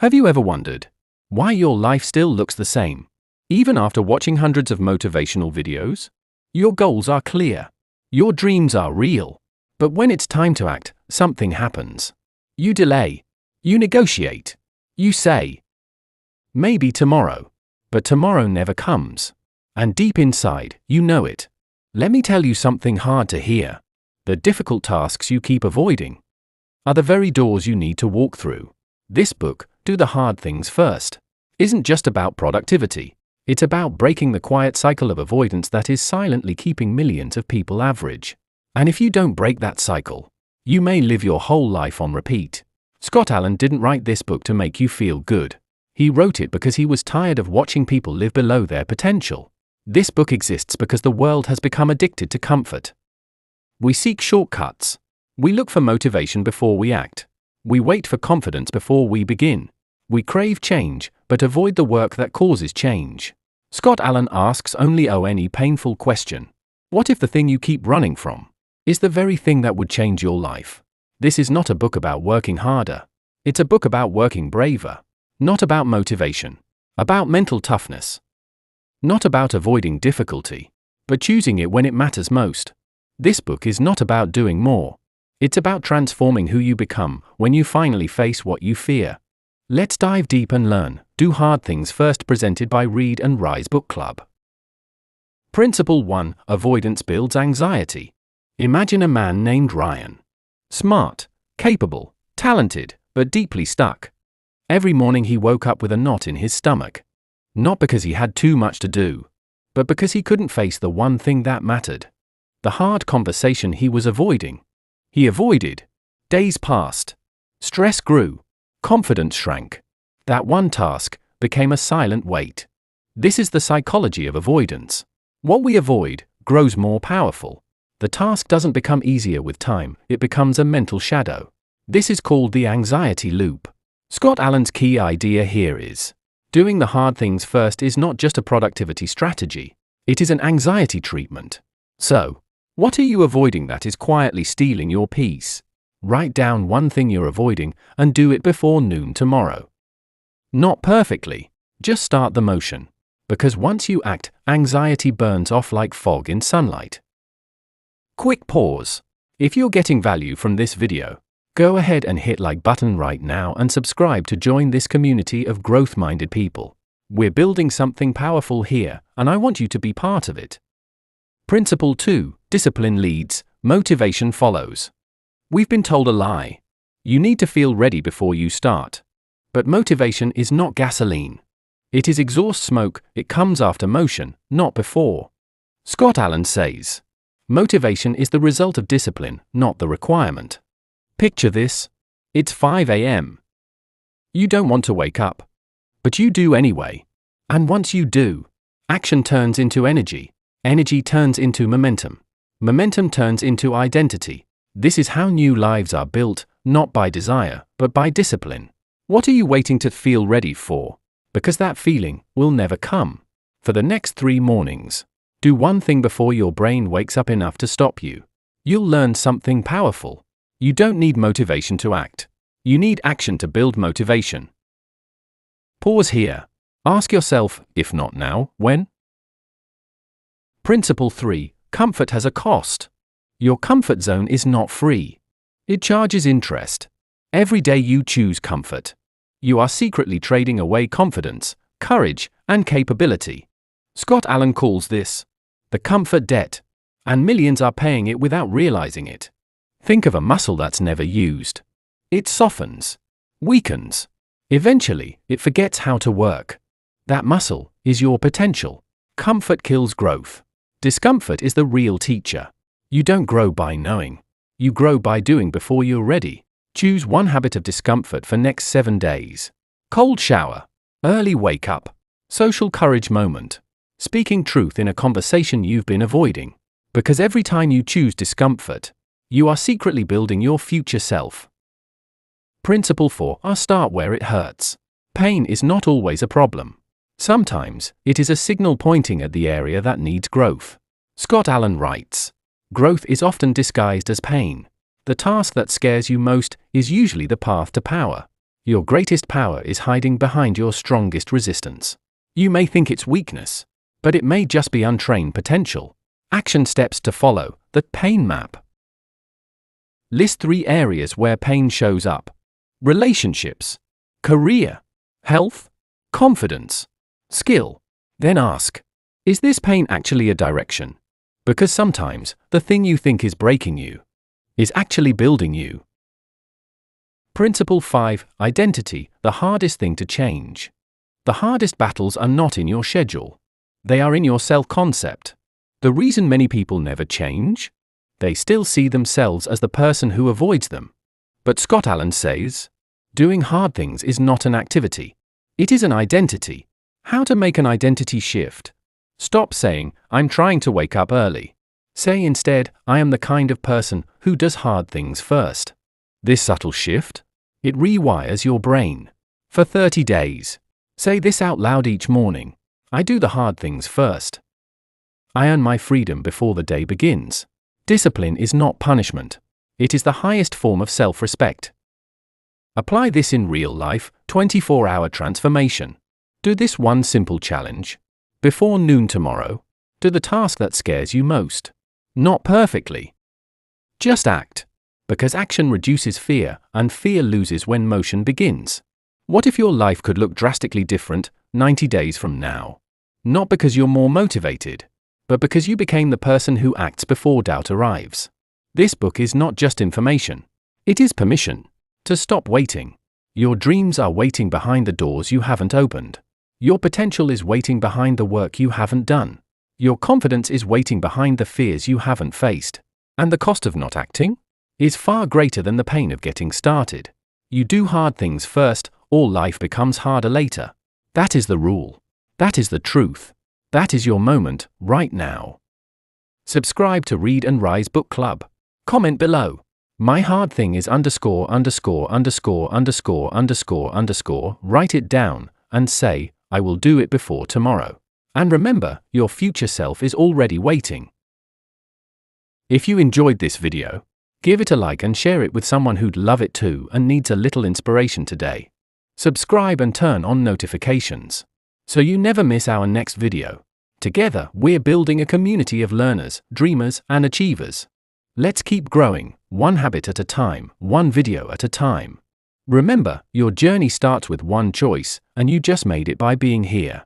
Have you ever wondered why your life still looks the same, even after watching hundreds of motivational videos? Your goals are clear. Your dreams are real. But when it's time to act, something happens. You delay. You negotiate. You say, maybe tomorrow. But tomorrow never comes. And deep inside, you know it. Let me tell you something hard to hear. The difficult tasks you keep avoiding are the very doors you need to walk through. This book, Do the Hard Things First, isn't just about productivity. It's about breaking the quiet cycle of avoidance that is silently keeping millions of people average. And if you don't break that cycle, you may live your whole life on repeat. Scott Allan didn't write this book to make you feel good. He wrote it because he was tired of watching people live below their potential. This book exists because the world has become addicted to comfort. We seek shortcuts. We look for motivation before we act. We wait for confidence before we begin. We crave change, but avoid the work that causes change. Scott Allan asks only any painful question. What if the thing you keep running from is the very thing that would change your life? This is not a book about working harder. It's a book about working braver. Not about motivation. About mental toughness. Not about avoiding difficulty, but choosing it when it matters most. This book is not about doing more. It's about transforming who you become when you finally face what you fear. Let's dive deep and learn. Do Hard Things First, presented by Read and Rise Book Club. Principle 1. Avoidance builds anxiety. Imagine a man named Ryan. Smart, capable, talented, but deeply stuck. Every morning he woke up with a knot in his stomach. Not because he had too much to do, but because he couldn't face the one thing that mattered. The hard conversation he was avoiding. He avoided. Days passed. Stress grew. Confidence shrank. That one task became a silent weight. This is the psychology of avoidance. What we avoid grows more powerful. The task doesn't become easier with time, it becomes a mental shadow. This is called the anxiety loop. Scott Allan's key idea here is, doing the hard things first is not just a productivity strategy, it is an anxiety treatment. So, what are you avoiding that is quietly stealing your peace? Write down one thing you're avoiding and do it before noon tomorrow. Not perfectly, just start the motion. Because once you act, anxiety burns off like fog in sunlight. Quick pause. If you're getting value from this video, go ahead and hit like button right now and subscribe to join this community of growth-minded people. We're building something powerful here, and I want you to be part of it. Principle 2. Discipline leads, motivation follows. We've been told a lie. You need to feel ready before you start. But motivation is not gasoline. It is exhaust smoke, it comes after motion, not before. Scott Allan says, motivation is the result of discipline, not the requirement. Picture this. It's 5 a.m. You don't want to wake up. But you do anyway. And once you do, action turns into energy. Energy turns into momentum. Momentum turns into identity. This is how new lives are built, not by desire, but by discipline. What are you waiting to feel ready for? Because that feeling will never come. For the next 3 mornings, do one thing before your brain wakes up enough to stop you. You'll learn something powerful. You don't need motivation to act. You need action to build motivation. Pause here. Ask yourself, if not now, when? Principle 3. Comfort has a cost. Your comfort zone is not free. It charges interest. Every day you choose comfort, you are secretly trading away confidence, courage, and capability. Scott Allan calls this the comfort debt, and millions are paying it without realizing it. Think of a muscle that's never used. It softens, weakens. Eventually, it forgets how to work. That muscle is your potential. Comfort kills growth. Discomfort is the real teacher. You don't grow by knowing. You grow by doing before you're ready. Choose one habit of discomfort for next 7 days. Cold shower. Early wake up. Social courage moment. Speaking truth in a conversation you've been avoiding. Because every time you choose discomfort, you are secretly building your future self. Principle 4. Start where it hurts. Pain is not always a problem. Sometimes, it is a signal pointing at the area that needs growth. Scott Allan writes, growth is often disguised as pain. The task that scares you most is usually the path to power. Your greatest power is hiding behind your strongest resistance. You may think it's weakness, but it may just be untrained potential. Action steps to follow, the pain map. List 3 areas where pain shows up: relationships, career, health, confidence, skill. Then ask, is this pain actually a direction? Because sometimes the thing you think is breaking you is actually building you. Principle 5, identity, the hardest thing to change. The hardest battles are not in your schedule. They are in your self-concept. The reason many people never change? They still see themselves as the person who avoids them. But Scott Allan says, doing hard things is not an activity. It is an identity. How to make an identity shift? Stop saying, I'm trying to wake up early. Say instead, I am the kind of person who does hard things first. This subtle shift? It rewires your brain. For 30 days. Say this out loud each morning. I do the hard things first. I earn my freedom before the day begins. Discipline is not punishment. It is the highest form of self-respect. Apply this in real life, 24-hour transformation. Do this one simple challenge. Before noon tomorrow, do the task that scares you most. Not perfectly. Just act. Because action reduces fear, and fear loses when motion begins. What if your life could look drastically different 90 days from now? Not because you're more motivated, but because you became the person who acts before doubt arrives. This book is not just information. It is permission to stop waiting. Your dreams are waiting behind the doors you haven't opened. Your potential is waiting behind the work you haven't done. Your confidence is waiting behind the fears you haven't faced. And the cost of not acting is far greater than the pain of getting started. You do hard things first, or life becomes harder later. That is the rule. That is the truth. That is your moment, right now. Subscribe to Read and Rise Book Club. Comment below. My hard thing is ___________. Write it down and say, I will do it before tomorrow. And remember, your future self is already waiting. If you enjoyed this video, give it a like and share it with someone who'd love it too and needs a little inspiration today. Subscribe and turn on notifications so you never miss our next video. Together, we're building a community of learners, dreamers, and achievers. Let's keep growing, one habit at a time, one video at a time. Remember, your journey starts with one choice, and you just made it by being here.